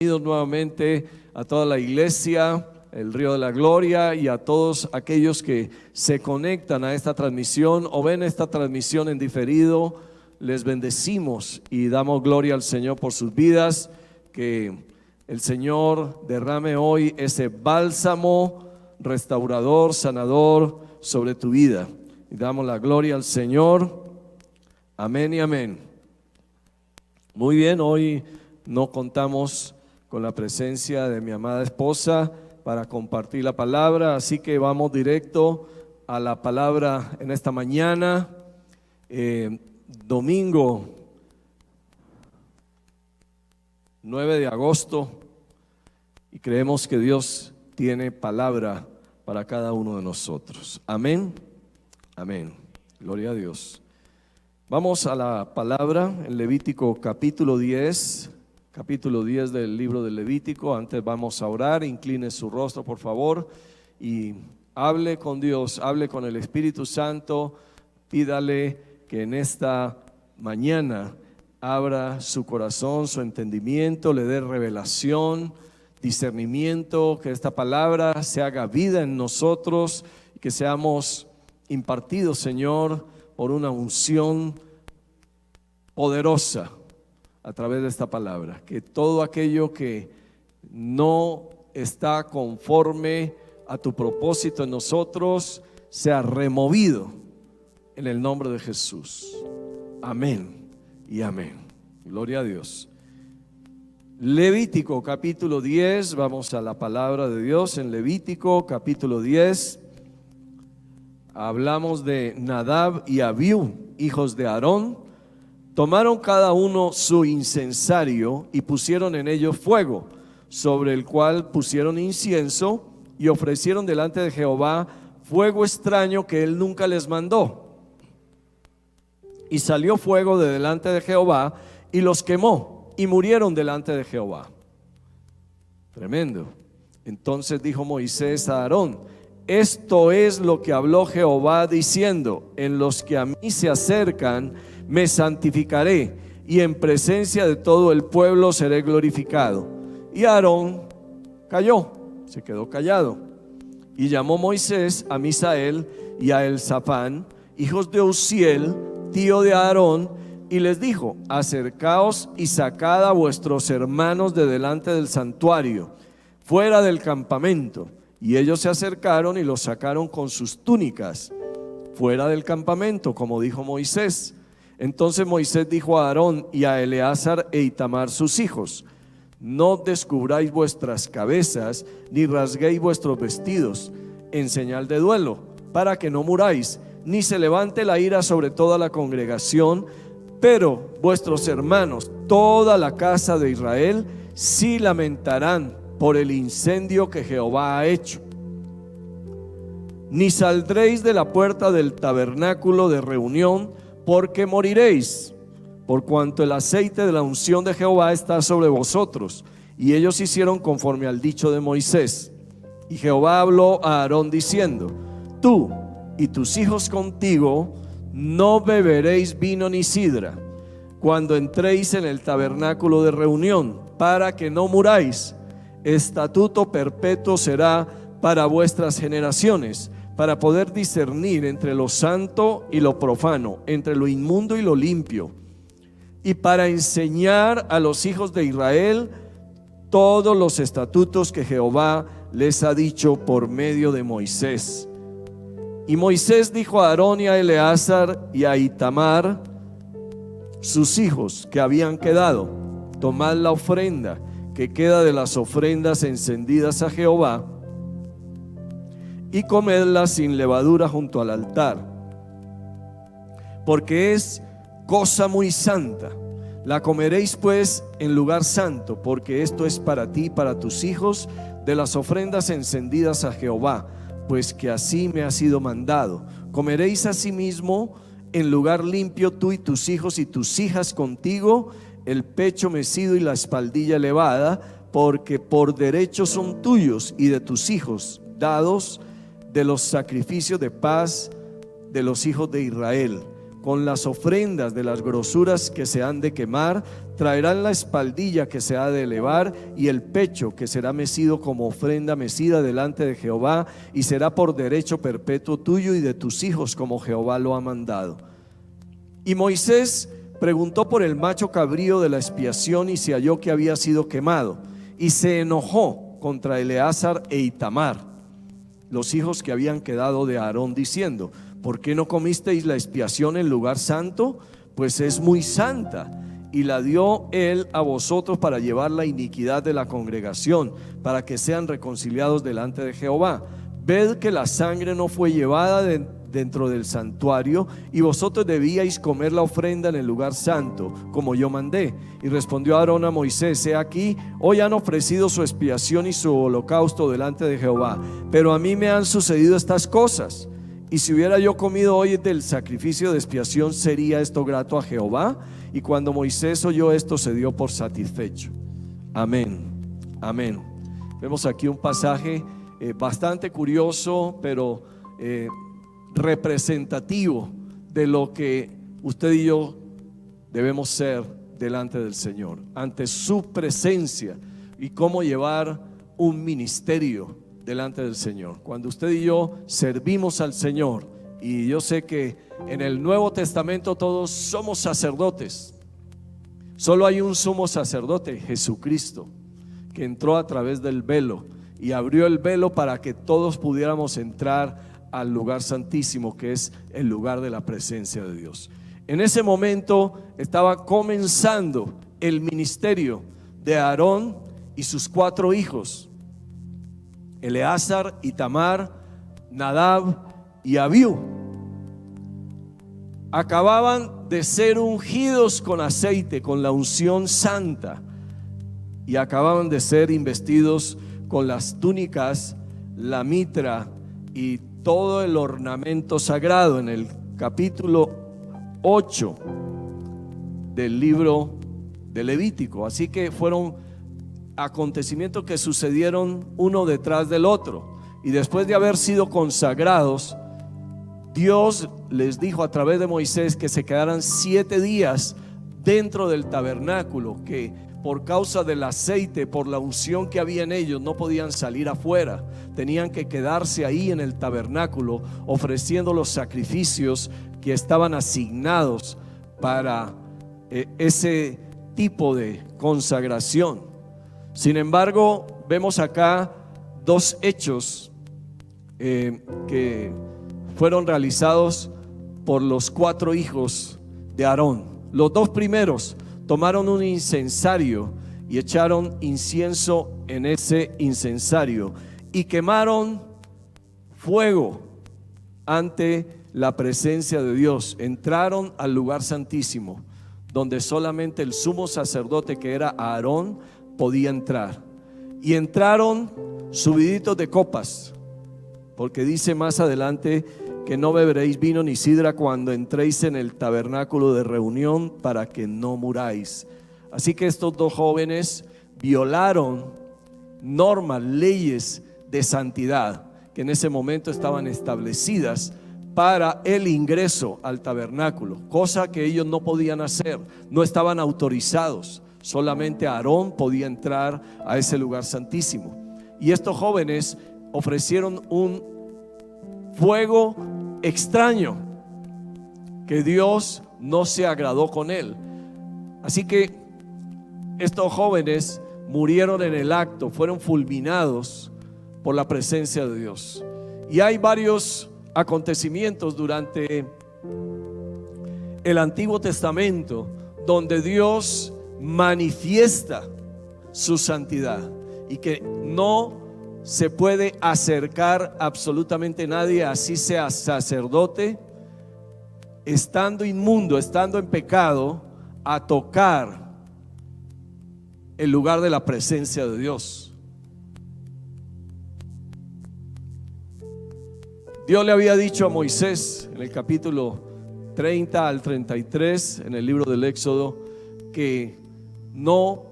Bienvenidos nuevamente a toda la iglesia, el Río de la Gloria, y a todos aquellos que se conectan a esta transmisión o ven esta transmisión en diferido. Les bendecimos y damos gloria al Señor por sus vidas. Que el Señor derrame hoy ese bálsamo restaurador, sanador sobre tu vida. Y damos la gloria al Señor. Amén y amén. Muy bien, hoy no contamos con la presencia de mi amada esposa para compartir la palabra, así que vamos directo a la palabra en esta mañana, domingo 9 de agosto, y creemos que Dios tiene palabra para cada uno de nosotros. Amén, amén, gloria a Dios. Vamos a la palabra en Levítico capítulo 10 del libro de Levítico. Antes vamos a orar. Incline su rostro, por favor, y hable con Dios, hable con el Espíritu Santo. Pídale que en esta mañana abra su corazón, su entendimiento, le dé revelación, discernimiento, que esta palabra se haga vida en nosotros, que seamos impartidos, Señor, por una unción poderosa a través de esta palabra. Que todo aquello que no está conforme a tu propósito en nosotros sea removido en el nombre de Jesús. Amén y amén. Gloria a Dios. Levítico capítulo 10, vamos a la palabra de Dios. En Levítico capítulo 10 hablamos de Nadab y Abiú, hijos de Aarón. Tomaron cada uno su incensario y pusieron en ello fuego, sobre el cual pusieron incienso, y ofrecieron delante de Jehová fuego extraño que él nunca les mandó. Y salió fuego de delante de Jehová y los quemó, y murieron delante de Jehová. Tremendo. Entonces dijo Moisés a Aarón: esto es lo que habló Jehová diciendo: en los que a mí se acercan me santificaré, y en presencia de todo el pueblo seré glorificado. Y Aarón calló, se quedó callado. Y llamó Moisés a Misael y a Elzafán, hijos de Uziel, tío de Aarón, y les dijo: acercaos y sacad a vuestros hermanos de delante del santuario, fuera del campamento. Y ellos se acercaron y los sacaron con sus túnicas fuera del campamento, como dijo Moisés. Entonces Moisés dijo a Aarón y a Eleazar e Itamar sus hijos: no descubráis vuestras cabezas, ni rasguéis vuestros vestidos en señal de duelo, para que no muráis, ni se levante la ira sobre toda la congregación. Pero vuestros hermanos, toda la casa de Israel, sí lamentarán por el incendio que Jehová ha hecho. Ni saldréis de la puerta del tabernáculo de reunión, porque moriréis, por cuanto el aceite de la unción de Jehová está sobre vosotros. Y ellos hicieron conforme al dicho de Moisés. Y Jehová habló a Aarón diciendo: tú y tus hijos contigo no beberéis vino ni sidra cuando entréis en el tabernáculo de reunión, para que no muráis. Estatuto perpetuo será para vuestras generaciones, para poder discernir entre lo santo y lo profano, entre lo inmundo y lo limpio, y para enseñar a los hijos de Israel todos los estatutos que Jehová les ha dicho por medio de Moisés. Y Moisés dijo a Aarón y a Eleazar y a Itamar, sus hijos que habían quedado: tomad la ofrenda que queda de las ofrendas encendidas a Jehová, y comedla sin levadura junto al altar, porque es cosa muy santa. La comeréis pues en lugar santo, porque esto es para ti y para tus hijos de las ofrendas encendidas a Jehová, pues que así me ha sido mandado. Comeréis asimismo en lugar limpio tú y tus hijos y tus hijas contigo el pecho mecido y la espaldilla elevada, porque por derecho son tuyos y de tus hijos, dados de los sacrificios de paz de los hijos de Israel, con las ofrendas de las grosuras que se han de quemar, traerán la espaldilla que se ha de elevar y el pecho que será mecido como ofrenda mecida delante de Jehová, y será por derecho perpetuo tuyo y de tus hijos, como Jehová lo ha mandado. Y Moisés preguntó por el macho cabrío de la expiación, y se halló que había sido quemado, y se enojó contra Eleazar e Itamar, los hijos que habían quedado de Aarón, diciendo: ¿por qué no comisteis la expiación en lugar santo? Pues es muy santa, y la dio él a vosotros para llevar la iniquidad de la congregación, para que sean reconciliados delante de Jehová. Ved que la sangre no fue llevada dentro del santuario, y vosotros debíais comer la ofrenda en el lugar santo, como yo mandé. Y respondió Aarón a Moisés: he aquí, hoy han ofrecido su expiación y su holocausto delante de Jehová, pero a mí me han sucedido estas cosas. Y si hubiera yo comido hoy del sacrificio de expiación, ¿sería esto grato a Jehová? Y cuando Moisés oyó esto, se dio por satisfecho. Amén, amén. Vemos aquí un pasaje bastante curioso, pero representativo de lo que usted y yo debemos ser delante del Señor, ante su presencia, y cómo llevar un ministerio delante del Señor. Cuando usted y yo servimos al Señor, y yo sé que en el Nuevo Testamento todos somos sacerdotes, solo hay un sumo sacerdote, Jesucristo, que entró a través del velo y abrió el velo para que todos pudiéramos entrar al lugar santísimo, que es el lugar de la presencia de Dios. En ese momento estaba comenzando el ministerio de Aarón y sus 4 hijos, Eleazar, Itamar, Nadab y Abiú. Acababan de ser ungidos con aceite, con la unción santa, y acababan de ser investidos con las túnicas, la mitra y todo el ornamento sagrado, en el capítulo 8 del libro de Levítico. Así que fueron acontecimientos que sucedieron uno detrás del otro, y después de haber sido consagrados, Dios les dijo a través de Moisés que se quedaran 7 días dentro del tabernáculo, que por causa del aceite, por la unción que había en ellos, no podían salir afuera, tenían que quedarse ahí en el tabernáculo ofreciendo los sacrificios que estaban asignados para ese tipo de consagración. Sin embargo, vemos acá 2 hechos que fueron realizados por los 4 hijos de Aarón. Los 2 primeros tomaron un incensario y echaron incienso en ese incensario y quemaron fuego ante la presencia de Dios. Entraron al lugar santísimo, donde solamente el sumo sacerdote, que era Aarón, podía entrar. Y entraron subiditos de copas, porque dice más adelante que no beberéis vino ni sidra cuando entréis en el tabernáculo de reunión, para que no muráis. Así que estos 2 jóvenes violaron normas, leyes de santidad que en ese momento estaban establecidas para el ingreso al tabernáculo, cosa que ellos no podían hacer, no estaban autorizados. Solamente Aarón podía entrar a ese lugar santísimo. Y estos jóvenes ofrecieron un fuego extraño que Dios no se agradó con él. Así que estos jóvenes murieron en el acto, fueron fulminados por la presencia de Dios. Y hay varios acontecimientos durante el Antiguo Testamento donde Dios manifiesta su santidad y que no se puede acercar absolutamente nadie, así sea sacerdote, estando inmundo, estando en pecado, a tocar el lugar de la presencia de Dios. Dios le había dicho a Moisés en el capítulo 30 al 33 en el libro del Éxodo que no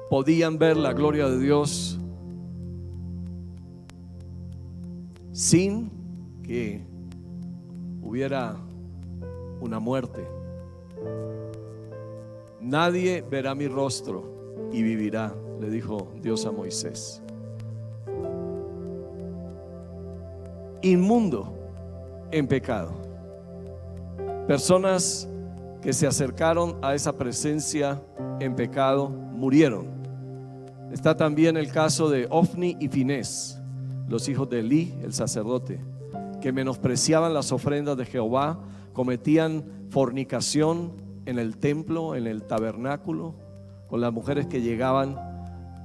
podían ver la gloria de Dios sin que hubiera una muerte. nadie verá mi rostro y vivirá, le dijo Dios a Moisés. Inmundo en pecado. Personas que se acercaron a esa presencia en pecado murieron. Está también el caso de Ofni y Finés, los hijos de Elí, el sacerdote, que menospreciaban las ofrendas de Jehová, cometían fornicación en el templo, en el tabernáculo, con las mujeres que llegaban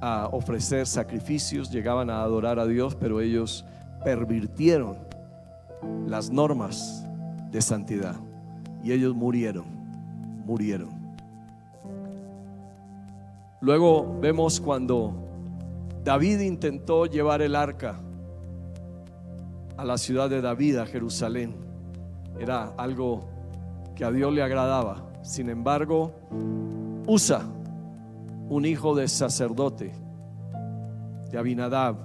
a ofrecer sacrificios, llegaban a adorar a Dios, pero ellos pervirtieron las normas de santidad y ellos murieron. Luego vemos cuando David intentó llevar el arca a la ciudad de David, a Jerusalén. Era algo que a Dios le agradaba. Sin embargo, Usa, un hijo de sacerdote, de Abinadab,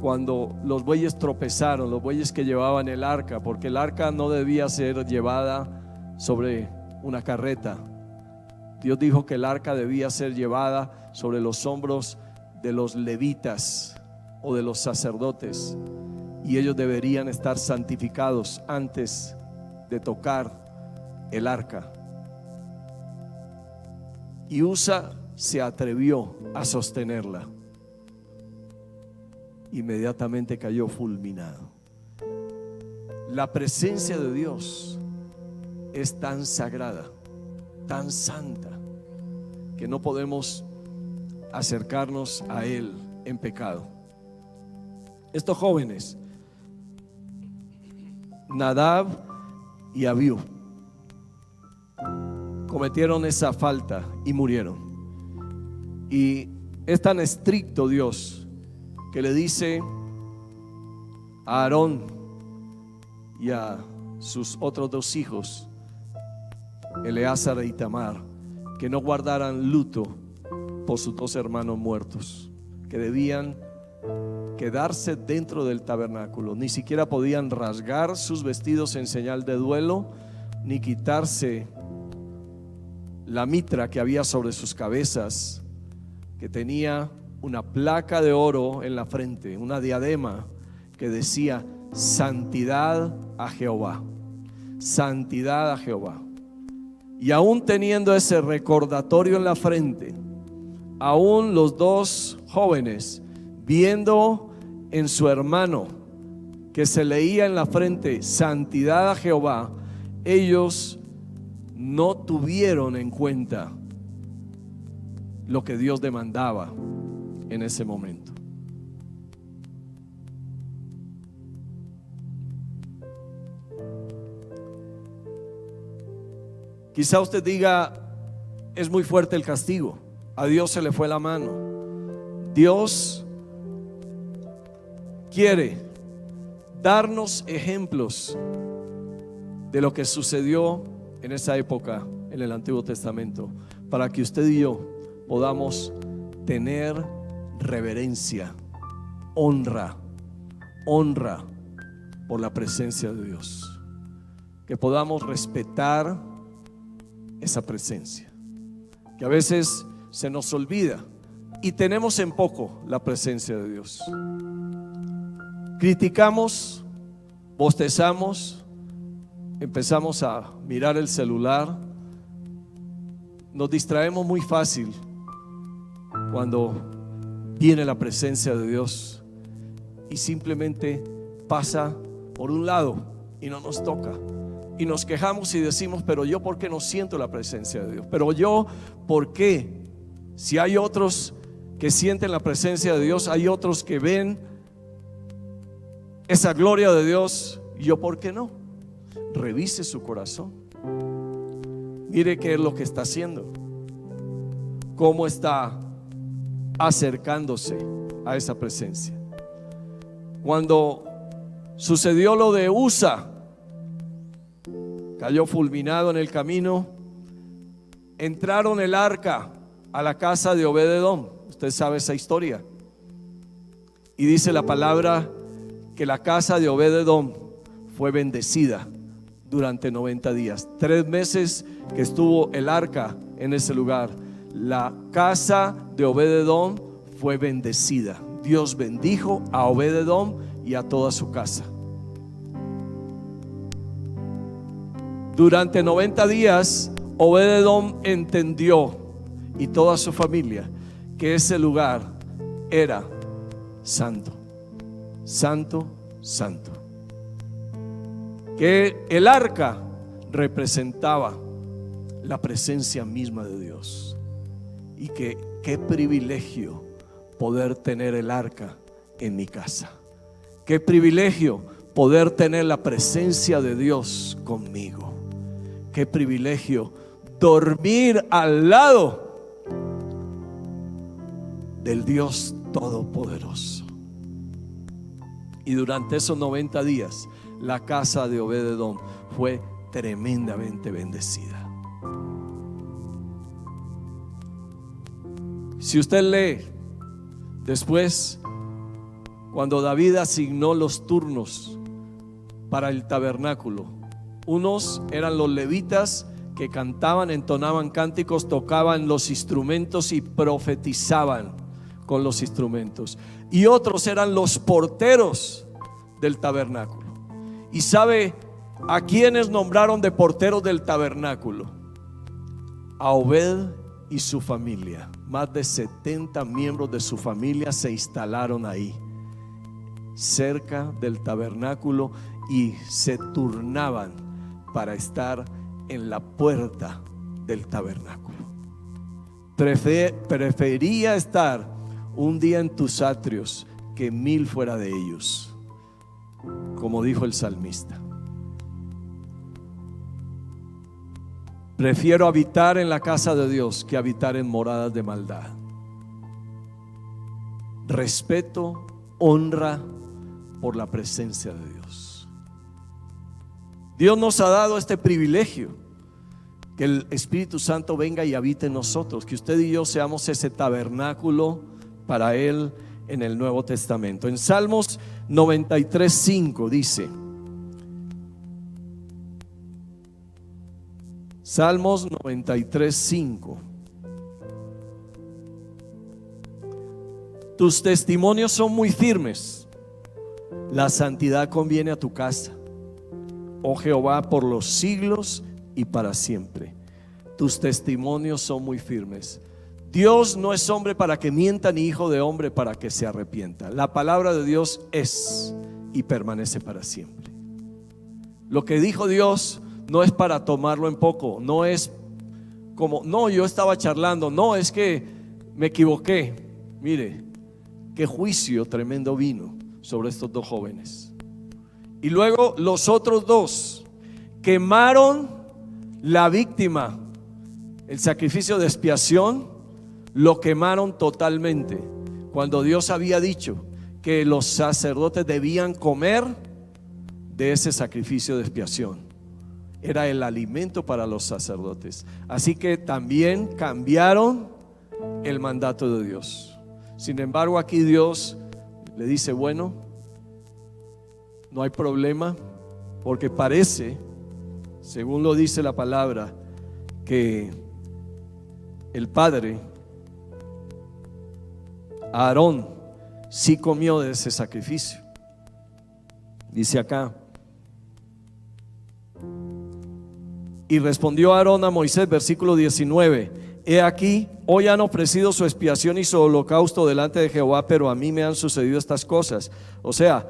cuando los bueyes tropezaron, los bueyes que llevaban el arca, porque el arca no debía ser llevada sobre una carreta. Dios dijo que el arca debía ser llevada sobre los hombros de los levitas o de los sacerdotes, y ellos deberían estar santificados antes de tocar el arca. Y Usa se atrevió a sostenerla. Inmediatamente cayó fulminado. La presencia de Dios es tan sagrada, tan santa, que no podemos acercarnos a Él en pecado. Estos jóvenes, Nadab y Abiú, cometieron esa falta y murieron. Y es tan estricto Dios que le dice a Aarón y a sus otros dos hijos, Eleazar e Itamar, que no guardaran luto por sus dos hermanos muertos, que debían quedarse dentro del tabernáculo. Ni siquiera podían rasgar sus vestidos en señal de duelo, ni quitarse la mitra que había sobre sus cabezas, que tenía una placa de oro en la frente, una diadema que decía santidad a Jehová, santidad a Jehová. Y aún teniendo ese recordatorio en la frente, aún los dos jóvenes, viendo en su hermano que se leía en la frente santidad a Jehová, ellos no tuvieron en cuenta lo que Dios demandaba en ese momento. Quizá usted diga, es muy fuerte el castigo, a Dios se le fue la mano. Dios quiere darnos ejemplos de lo que sucedió en esa época en el Antiguo Testamento, para que usted y yo podamos tener reverencia, honra por la presencia de Dios, que podamos respetar esa presencia, que a veces se nos olvida y tenemos en poco la presencia de Dios. Criticamos, bostezamos, empezamos a mirar el celular, nos distraemos muy fácil cuando viene la presencia de Dios y simplemente pasa por un lado y no nos toca. Y nos quejamos y decimos, pero yo ¿por qué no siento la presencia de Dios? Pero yo ¿por qué? Si hay otros que sienten la presencia de Dios, hay otros que ven esa gloria de Dios, ¿yo por qué no? Revise su corazón, mire qué es lo que está haciendo, cómo está acercándose a esa presencia. Cuando sucedió lo de Usa, cayó fulminado en el camino, entraron el arca a la casa de Obed-edom. Usted sabe esa historia. Y dice la palabra que la casa de Obed-edom fue bendecida durante 90 días. 3 meses que estuvo el arca en ese lugar, la casa de Obed-edom fue bendecida. Dios bendijo a Obed-edom y a toda su casa. Durante 90 días, Obed-edom entendió, y toda su familia, que ese lugar era santo, santo, santo. Que el arca representaba la presencia misma de Dios. Y que qué privilegio poder tener el arca en mi casa. Qué privilegio poder tener la presencia de Dios conmigo. Qué privilegio dormir al lado del Dios Todopoderoso. Y durante esos 90 días la casa de Obed-edom fue tremendamente bendecida. Si usted lee después, cuando David asignó los turnos para el tabernáculo, unos eran los levitas que cantaban, entonaban cánticos, tocaban los instrumentos y profetizaban con los instrumentos, y otros eran los porteros del tabernáculo. ¿Y sabe a quiénes nombraron de porteros del tabernáculo? A Obed y su familia. Más de 70 miembros de su familia se instalaron ahí, cerca del tabernáculo, y se turnaban para estar en la puerta del tabernáculo. Prefería estar un día en tus atrios que 1000 fuera de ellos, como dijo el salmista. Prefiero habitar en la casa de Dios que habitar en moradas de maldad. Respeto, honra por la presencia de Dios. Dios nos ha dado este privilegio, que el Espíritu Santo venga y habite en nosotros, que usted y yo seamos ese tabernáculo para Él en el Nuevo Testamento. En Salmos 93:5 dice, Salmos 93:5: tus testimonios son muy firmes, la santidad conviene a tu casa, oh Jehová, por los siglos y para siempre. Tus testimonios son muy firmes. Dios no es hombre para que mienta, ni hijo de hombre para que se arrepienta. La palabra de Dios es y permanece para siempre. Lo que dijo Dios no es para tomarlo en poco, no es como, no, yo estaba charlando, no, es que me equivoqué. Mire, qué juicio tremendo vino sobre estos dos jóvenes. Y luego los otros dos quemaron la víctima, el sacrificio de expiación, lo quemaron totalmente, cuando Dios había dicho que los sacerdotes debían comer de ese sacrificio de expiación. Era el alimento para los sacerdotes. Así que también cambiaron el mandato de Dios. Sin embargo, aquí Dios le dice, bueno, no hay problema, porque parece, según lo dice la palabra, que el padre Aarón sí comió de ese sacrificio. Dice acá: y respondió Aarón a Moisés, versículo 19: he aquí, hoy han ofrecido su expiación y su holocausto delante de Jehová, pero a mí me han sucedido estas cosas. O sea,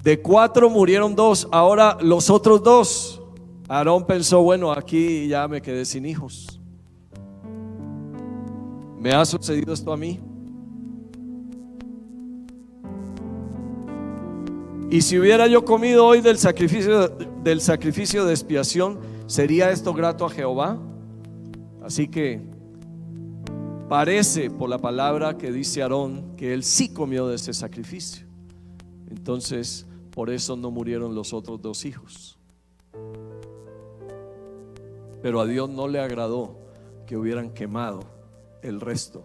de 4 murieron 2, ahora los otros 2. Aarón pensó, bueno, aquí ya me quedé sin hijos. ¿Me ha sucedido esto a mí? Y si hubiera yo comido hoy del sacrificio de expiación, ¿sería esto grato a Jehová? Así que parece por la palabra que dice Aarón que él sí comió de ese sacrificio. Entonces, por eso no murieron los otros 2 hijos. Pero a Dios no le agradó que hubieran quemado el resto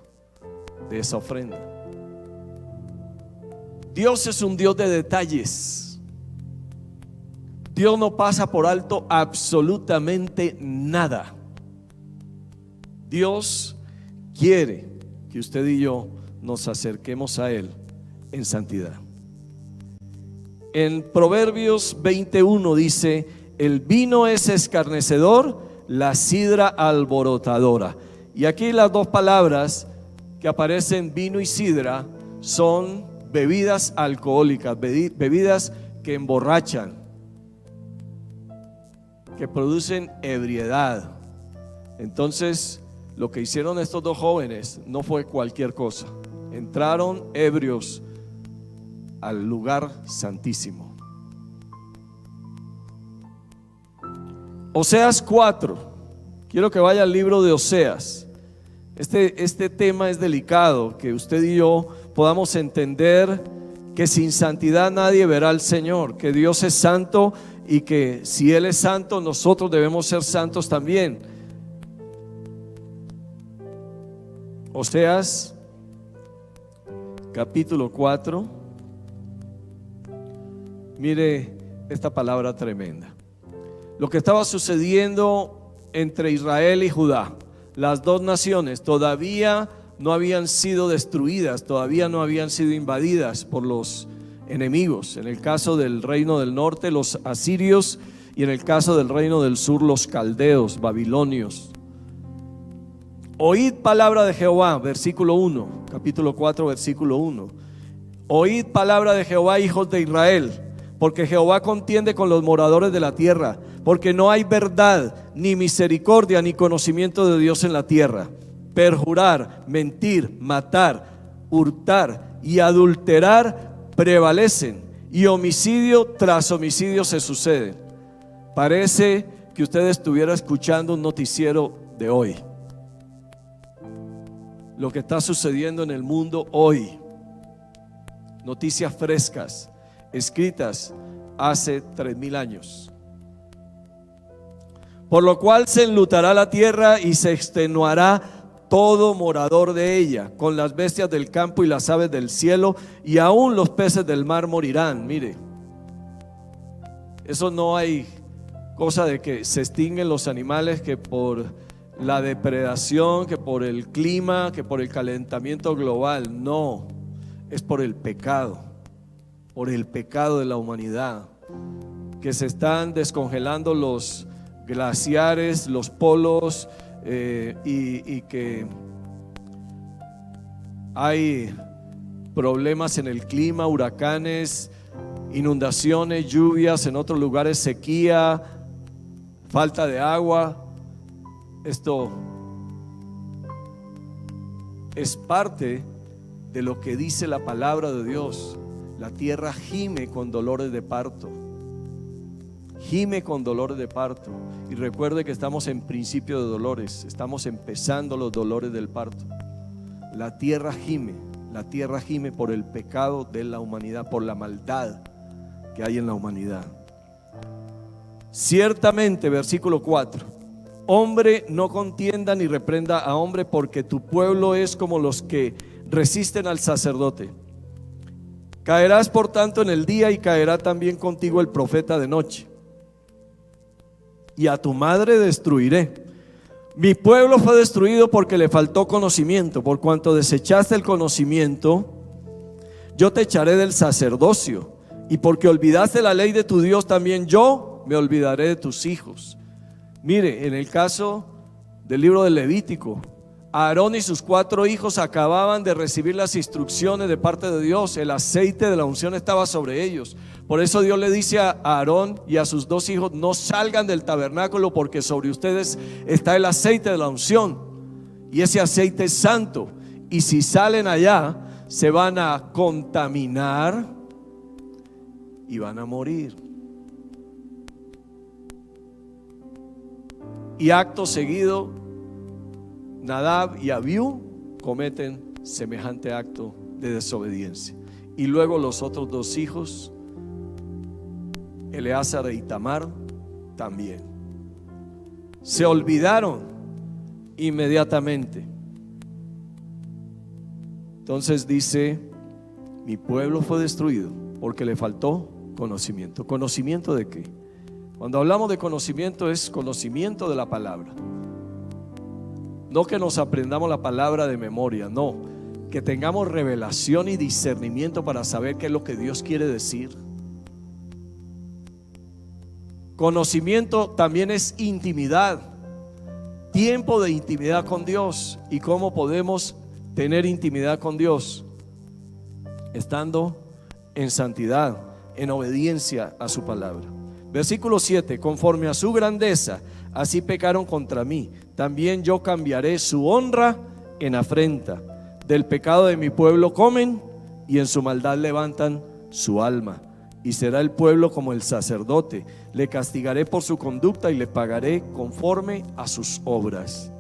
de esa ofrenda. Dios es un Dios de detalles. Dios no pasa por alto absolutamente nada. Dios quiere que usted y yo nos acerquemos a Él en santidad. En Proverbios 21 dice: el vino es escarnecedor, la sidra alborotadora. Y aquí las dos palabras que aparecen, vino y sidra, son bebidas alcohólicas, bebidas que emborrachan, que producen ebriedad. Entonces, lo que hicieron estos dos jóvenes no fue cualquier cosa. Entraron ebrios al lugar santísimo. Oseas 4. Quiero que vaya al libro de Oseas. Este tema es delicado, que usted y yo podamos entender que sin santidad nadie verá al Señor, que Dios es santo y que si Él es santo, nosotros debemos ser santos también. Oseas capítulo 4. Mire esta palabra tremenda. Lo que estaba sucediendo entre Israel y Judá, las dos naciones todavía no habían sido destruidas, todavía no habían sido invadidas por los enemigos. En el caso del reino del norte, los asirios, y en el caso del reino del sur, los caldeos, babilonios. Oíd palabra de Jehová, versículo 1, capítulo 4, versículo 1. Oíd palabra de Jehová, hijos de Israel, porque Jehová contiende con los moradores de la tierra, porque no hay verdad, ni misericordia, ni conocimiento de Dios en la tierra. Perjurar, mentir, matar, hurtar y adulterar prevalecen, y homicidio tras homicidio se sucede. Parece que usted estuviera escuchando un noticiero de hoy. Lo que está sucediendo en el mundo hoy. Noticias frescas, escritas hace 3000 años. Por lo cual se enlutará la tierra y se extenuará todo morador de ella, con las bestias del campo y las aves del cielo, y aún los peces del mar morirán. Mire, eso no hay cosa de que se extinguen los animales que por la depredación, que por el clima, que por el calentamiento global. No, es por el pecado de la humanidad, que se están descongelando los glaciares, los polos, y que hay problemas en el clima, huracanes, inundaciones, lluvias, en otros lugares sequía, falta de agua. Esto es parte de lo que dice la palabra de Dios. La tierra gime con dolores de parto. Gime con dolores de parto. Y recuerde que estamos en principio de dolores. Estamos empezando los dolores del parto. La tierra gime por el pecado de la humanidad, por la maldad que hay en la humanidad. Ciertamente, versículo 4: hombre no contienda ni reprenda a hombre, porque tu pueblo es como los que resisten al sacerdote. Caerás por tanto en el día, y caerá también contigo el profeta de noche. Y a tu madre destruiré. Mi pueblo fue destruido porque le faltó conocimiento. Por cuanto desechaste el conocimiento, yo te echaré del sacerdocio. Y porque olvidaste la ley de tu Dios, también yo me olvidaré de tus hijos. Mire, en el caso del libro del Levítico, Aarón y sus 4 hijos acababan de recibir las instrucciones de parte de Dios. El aceite de la unción estaba sobre ellos. Por eso Dios le dice a Aarón y a sus 2 hijos: no salgan del tabernáculo, porque sobre ustedes está el aceite de la unción, y ese aceite es santo, y si salen allá se van a contaminar y van a morir. Y acto seguido, Nadab y Abiú cometen semejante acto de desobediencia. Y luego los otros 2 hijos, Eleazar e Itamar, también se olvidaron inmediatamente. Entonces dice: mi pueblo fue destruido porque le faltó conocimiento. ¿Conocimiento de qué? Cuando hablamos de conocimiento, es conocimiento de la palabra. No que nos aprendamos la palabra de memoria, no, que tengamos revelación y discernimiento para saber qué es lo que Dios quiere decir. Conocimiento también es intimidad, tiempo de intimidad con Dios. ¿Y cómo podemos tener intimidad con Dios? Estando en santidad, en obediencia a su palabra. Versículo 7: conforme a su grandeza, así pecaron contra mí. También yo cambiaré su honra en afrenta. Del pecado de mi pueblo comen, y en su maldad levantan su alma. Y será el pueblo como el sacerdote. Le castigaré por su conducta y le pagaré conforme a sus obras.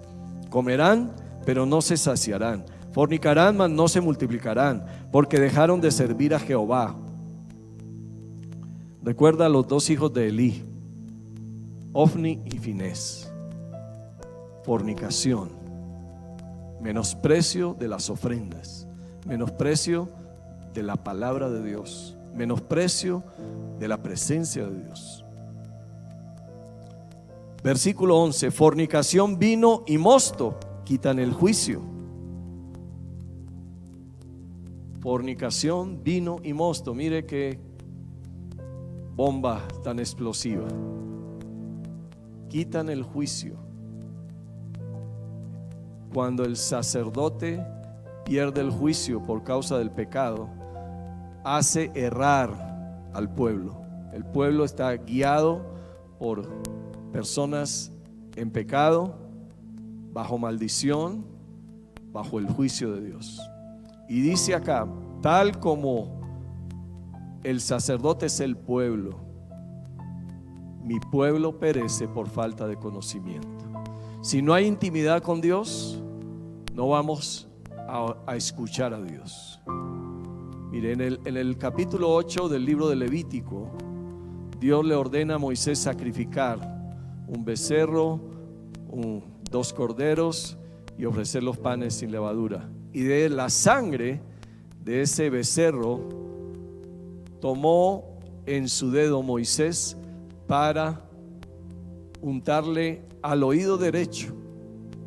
Comerán, pero no se saciarán. Fornicarán, mas no se multiplicarán, porque dejaron de servir a Jehová. Recuerda a los dos hijos de Elí, Ofni y Finés. Fornicación, menosprecio de las ofrendas, menosprecio de la palabra de Dios, menosprecio de la presencia de Dios. Versículo 11: fornicación, vino y mosto quitan el juicio. Fornicación, vino y mosto. Mire qué bomba tan explosiva. Quitan el juicio. Cuando el sacerdote pierde el juicio por causa del pecado, hace errar al pueblo. El pueblo está guiado por personas en pecado, bajo maldición, bajo el juicio de Dios. Y dice acá: tal como el sacerdote es el pueblo, mi pueblo perece por falta de conocimiento. Si no hay intimidad con Dios, no vamos a escuchar a Dios. Mire, en el capítulo 8 del libro de Levítico, Dios le ordena a Moisés sacrificar un becerro, 2 corderos y ofrecer los panes sin levadura. Y de la sangre de ese becerro tomó en su dedo Moisés para untarle al oído derecho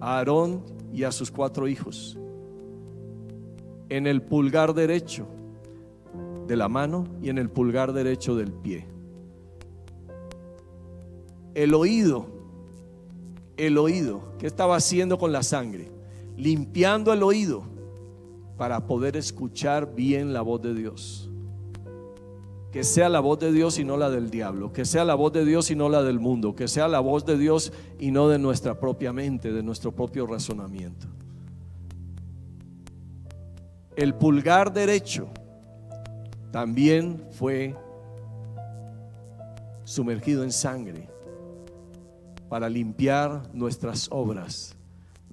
a Aarón y a sus 4 hijos, en el pulgar derecho de la mano y en el pulgar derecho del pie. El oído, ¿qué estaba haciendo con la sangre? Limpiando el oído para poder escuchar bien la voz de Dios. Que sea la voz de Dios y no la del diablo, que sea la voz de Dios y no la del mundo, que sea la voz de Dios y no de nuestra propia mente, de nuestro propio razonamiento. El pulgar derecho también fue sumergido en sangre para limpiar nuestras obras.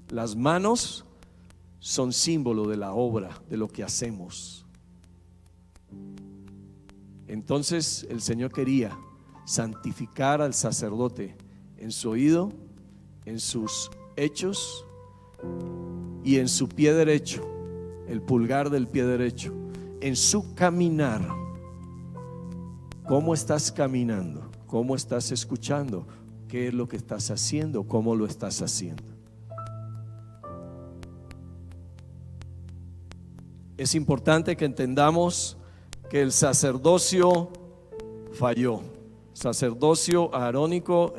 Las manos son símbolo de la obra, de lo que hacemos. Entonces el Señor quería santificar al sacerdote en su oído, en sus hechos y en su pie derecho, el pulgar del pie derecho, en su caminar. ¿Cómo estás caminando? ¿Cómo estás escuchando? ¿Qué es lo que estás haciendo? ¿Cómo lo estás haciendo? Es importante que entendamos que el sacerdocio falló. Sacerdocio arónico,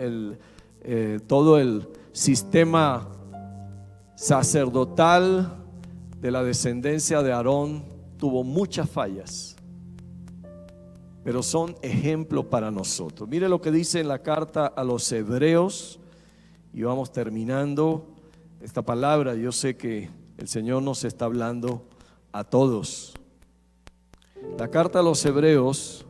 todo el sistema sacerdotal de la descendencia de Aarón tuvo muchas fallas, pero son ejemplo para nosotros. Mire lo que dice en la carta a los Hebreos, y vamos terminando esta palabra. Yo sé que el Señor nos está hablando a todos. La carta a los Hebreos,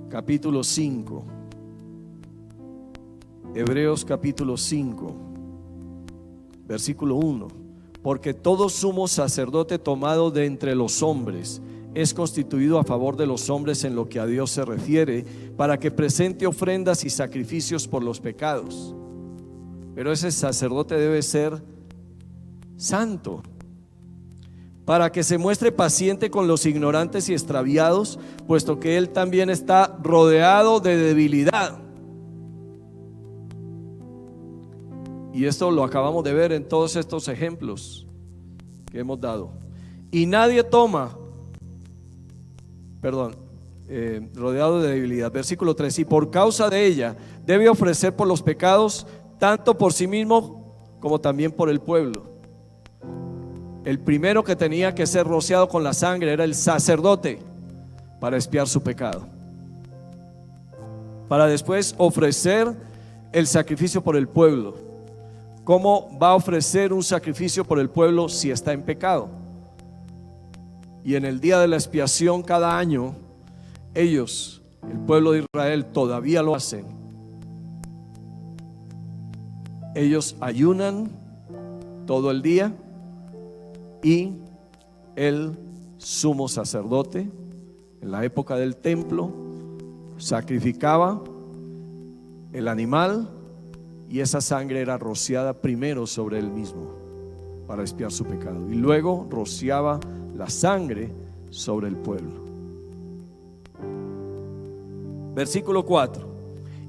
capítulo 5. Hebreos capítulo 5, versículo 1. Porque todo sumo sacerdote tomado de entre los hombres es constituido a favor de los hombres en lo que a Dios se refiere, para que presente ofrendas y sacrificios por los pecados. Pero ese sacerdote debe ser santo. para que se muestre paciente con los ignorantes y extraviados, puesto que Él también está rodeado de debilidad. Y esto lo acabamos de ver en todos estos ejemplos que hemos dado. Y nadie toma, rodeado de debilidad. Versículo 3: y por causa de ella debe ofrecer por los pecados, tanto por sí mismo como también por el pueblo. El primero que tenía que ser rociado con la sangre era el sacerdote, para expiar su pecado, para después ofrecer el sacrificio por el pueblo. ¿Cómo va a ofrecer un sacrificio por el pueblo si está en pecado? Y en el día de la expiación cada año, ellos, el pueblo de Israel, todavía lo hacen. Ellos ayunan todo el día, y el sumo sacerdote, en la época del templo, sacrificaba el animal, y esa sangre era rociada primero sobre él mismo para expiar su pecado, y luego rociaba la sangre sobre el pueblo. Versículo 4: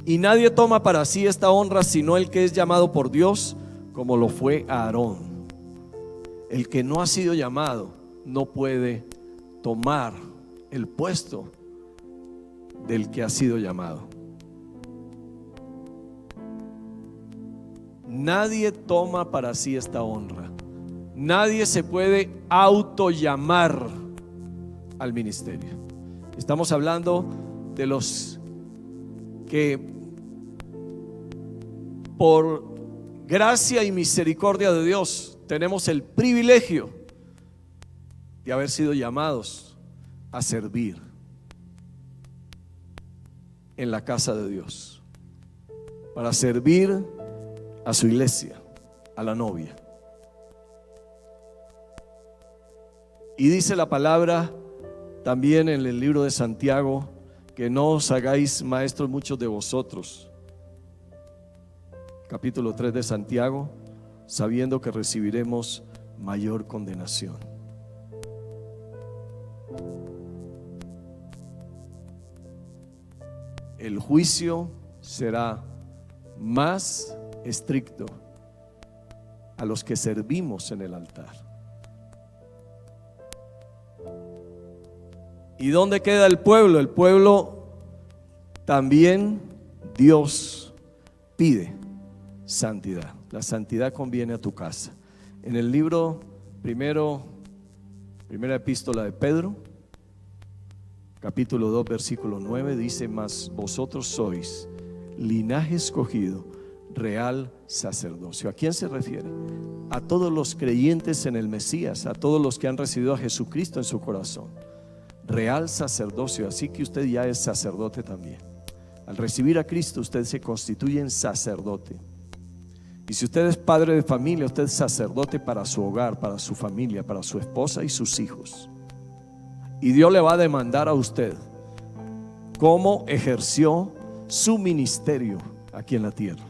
y nadie toma para sí esta honra sino el que es llamado por Dios, como lo fue Aarón. El que no ha sido llamado no puede tomar el puesto del que ha sido llamado. Nadie toma para sí esta honra. Nadie se puede autollamar al ministerio. Estamos hablando de los que por gracia y misericordia de Dios tenemos el privilegio de haber sido llamados a servir en la casa de Dios, para servir a su iglesia, a la novia. Y dice la palabra también en el libro de Santiago, que no os hagáis maestros muchos de vosotros, capítulo 3 de Santiago, sabiendo que recibiremos mayor condenación. El juicio será más estricto a los que servimos en el altar. ¿Y dónde queda el pueblo? El pueblo también Dios pide santidad. La santidad conviene a tu casa. En el libro primera epístola de Pedro, capítulo 2, versículo 9, dice: mas vosotros sois linaje escogido, real sacerdocio. ¿A quién se refiere? A todos los creyentes en el Mesías, a todos los que han recibido a Jesucristo en su corazón. Real sacerdocio, así que usted ya es sacerdote también. Al recibir a Cristo, usted se constituye en sacerdote. Y si usted es padre de familia, usted es sacerdote para su hogar, para su familia, para su esposa y sus hijos. Y Dios le va a demandar a usted cómo ejerció su ministerio aquí en la tierra.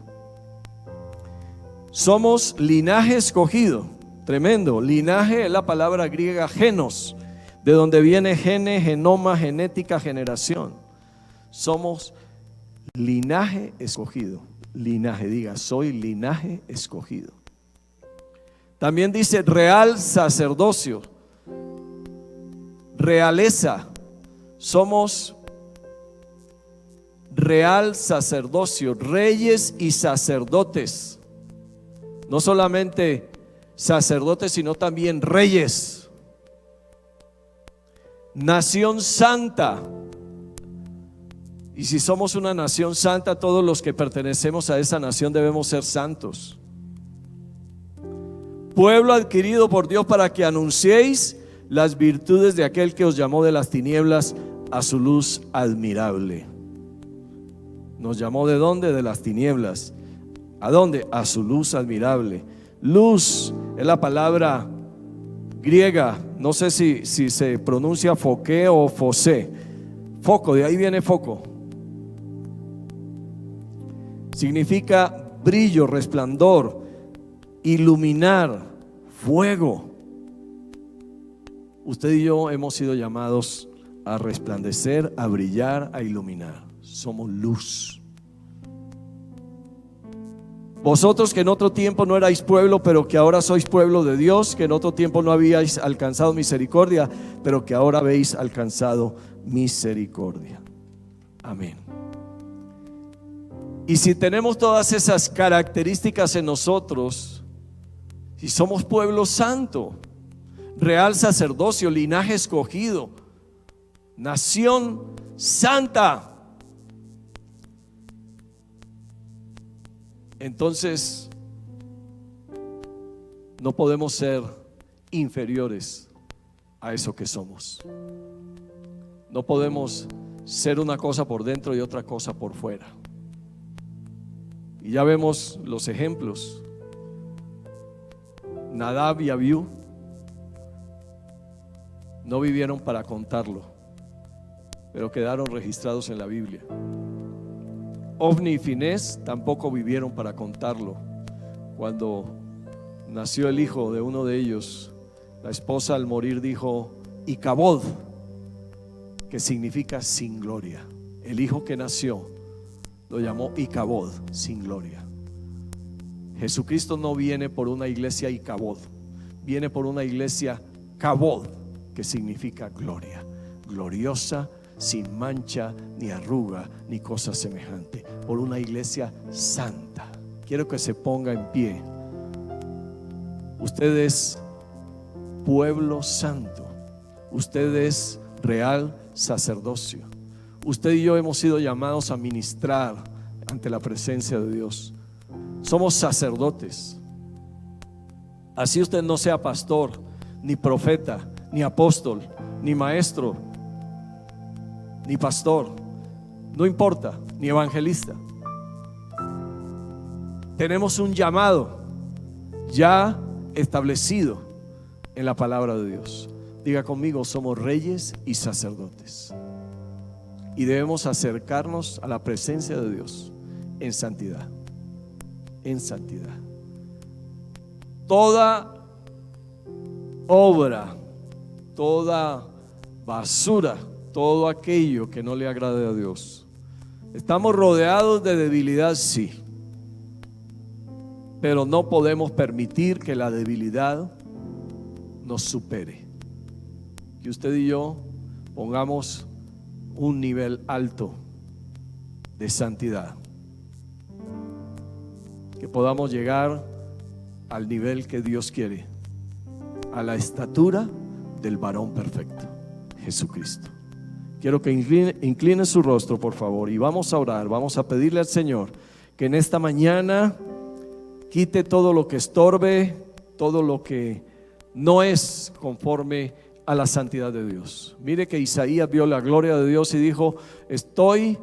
Somos linaje escogido. Tremendo. Linaje es la palabra griega genos, de donde viene gene, genoma, genética, generación. Somos linaje escogido. Linaje, diga, soy linaje escogido. También dice real sacerdocio, realeza. Somos real sacerdocio, reyes y sacerdotes. No solamente sacerdotes, sino también reyes. Nación santa. Y si somos una nación santa, todos los que pertenecemos a esa nación debemos ser santos. Pueblo adquirido por Dios para que anunciéis las virtudes de aquel que os llamó de las tinieblas a su luz admirable. Nos llamó ¿de dónde? De las tinieblas. ¿A dónde? A su luz admirable. Luz es la palabra griega, no sé si se pronuncia foque o fosé. Foco, de ahí viene foco. Significa brillo, resplandor, iluminar, fuego. Usted y yo hemos sido llamados a resplandecer, a brillar, a iluminar. Somos luz. Vosotros que en otro tiempo no erais pueblo, pero que ahora sois pueblo de Dios, que en otro tiempo no habíais alcanzado misericordia, pero que ahora habéis alcanzado misericordia. Amén. Y si tenemos todas esas características en nosotros, si somos pueblo santo, real sacerdocio, linaje escogido, nación santa, entonces no podemos ser inferiores a eso que somos. No podemos ser una cosa por dentro y otra cosa por fuera. Y ya vemos los ejemplos. Nadab y Abiú no vivieron para contarlo, pero quedaron registrados en la Biblia. Ofni y Finés tampoco vivieron para contarlo. Cuando nació el hijo de uno de ellos, la esposa al morir dijo Icabod, que significa sin gloria. El hijo que nació lo llamó Icabod, sin gloria. Jesucristo no viene por una iglesia Icabod, viene por una iglesia Cabod, que significa gloria, gloriosa, sin mancha, ni arruga, ni cosa semejante, por una iglesia santa. Quiero que se ponga en pie. Usted es pueblo santo, usted es real sacerdocio. Usted y yo hemos sido llamados a ministrar ante la presencia de Dios. Somos sacerdotes. Así usted no sea pastor, ni profeta, ni apóstol, ni maestro, ni pastor, no importa, ni evangelista. Tenemos un llamado ya establecido en la palabra de Dios. Diga conmigo, somos reyes y sacerdotes. Y debemos acercarnos a la presencia de Dios en santidad. En santidad. Toda obra, toda basura, todo aquello que no le agrade a Dios. Estamos rodeados de debilidad, sí, pero no podemos permitir que la debilidad nos supere. Que usted y yo pongamos un nivel alto de santidad, que podamos llegar al nivel que Dios quiere, a la estatura del varón perfecto, Jesucristo. Quiero que incline su rostro, por favor, y vamos a orar. Vamos a pedirle al Señor que en esta mañana quite todo lo que estorbe, todo lo que no es conforme a la santidad de Dios. Mire que Isaías vio la gloria de Dios y dijo: estoy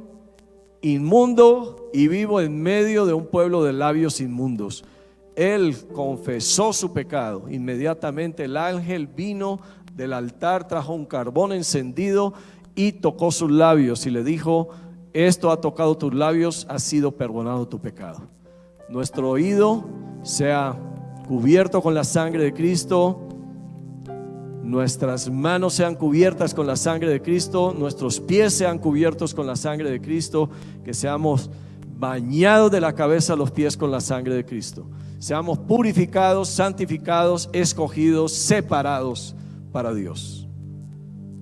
inmundo y vivo en medio de un pueblo de labios inmundos. Él confesó su pecado. Inmediatamente el ángel vino del altar, trajo un carbón encendido y tocó sus labios y le dijo: esto ha tocado tus labios, ha sido perdonado tu pecado. Nuestro oído sea cubierto con la sangre de Cristo, nuestras manos sean cubiertas con la sangre de Cristo, nuestros pies sean cubiertos con la sangre de Cristo, que seamos bañados de la cabeza a los pies con la sangre de Cristo, seamos purificados, santificados, escogidos, separados para Dios.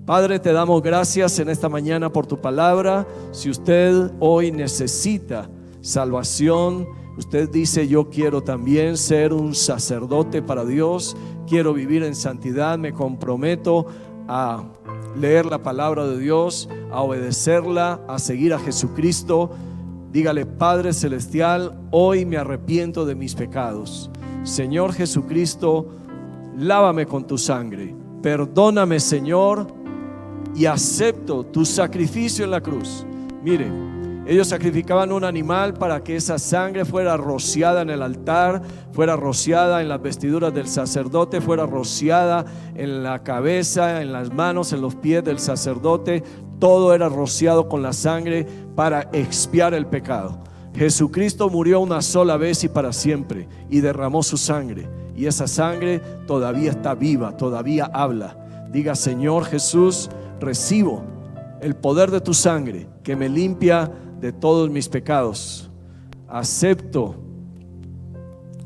Padre, te damos gracias en esta mañana por tu palabra. Si usted hoy necesita salvación, usted dice: yo quiero también ser un sacerdote para Dios, quiero vivir en santidad, me comprometo a leer la palabra de Dios, a obedecerla, a seguir a Jesucristo. Dígale: Padre Celestial, hoy me arrepiento de mis pecados. Señor Jesucristo, lávame con tu sangre, perdóname, Señor, y acepto tu sacrificio en la cruz. Mire, ellos sacrificaban un animal para que esa sangre fuera rociada en el altar, fuera rociada en las vestiduras del sacerdote, fuera rociada en la cabeza, en las manos, en los pies del sacerdote. Todo era rociado con la sangre para expiar el pecado. Jesucristo murió una sola vez y para siempre, y derramó su sangre, y esa sangre todavía está viva, todavía habla. Diga: Señor Jesús, recibo el poder de tu sangre que me limpia de todos mis pecados. Acepto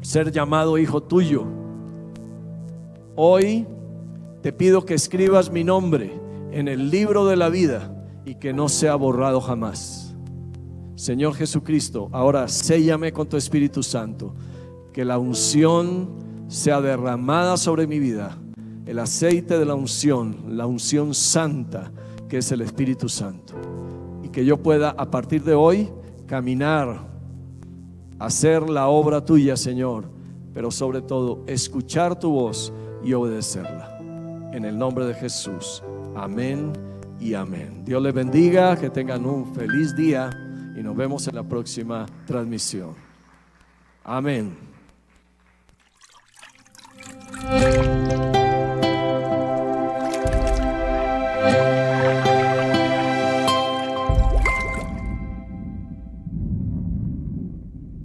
ser llamado hijo tuyo. Hoy te pido que escribas mi nombre en el libro de la vida y que no sea borrado jamás. Señor Jesucristo, ahora séllame con tu Espíritu Santo, que la unción sea derramada sobre mi vida, el aceite de la unción santa que es el Espíritu Santo, y que yo pueda a partir de hoy caminar, hacer la obra tuya, Señor, pero sobre todo escuchar tu voz y obedecerla. En el nombre de Jesús, amén y amén. Dios les bendiga, que tengan un feliz día y nos vemos en la próxima transmisión. Amén.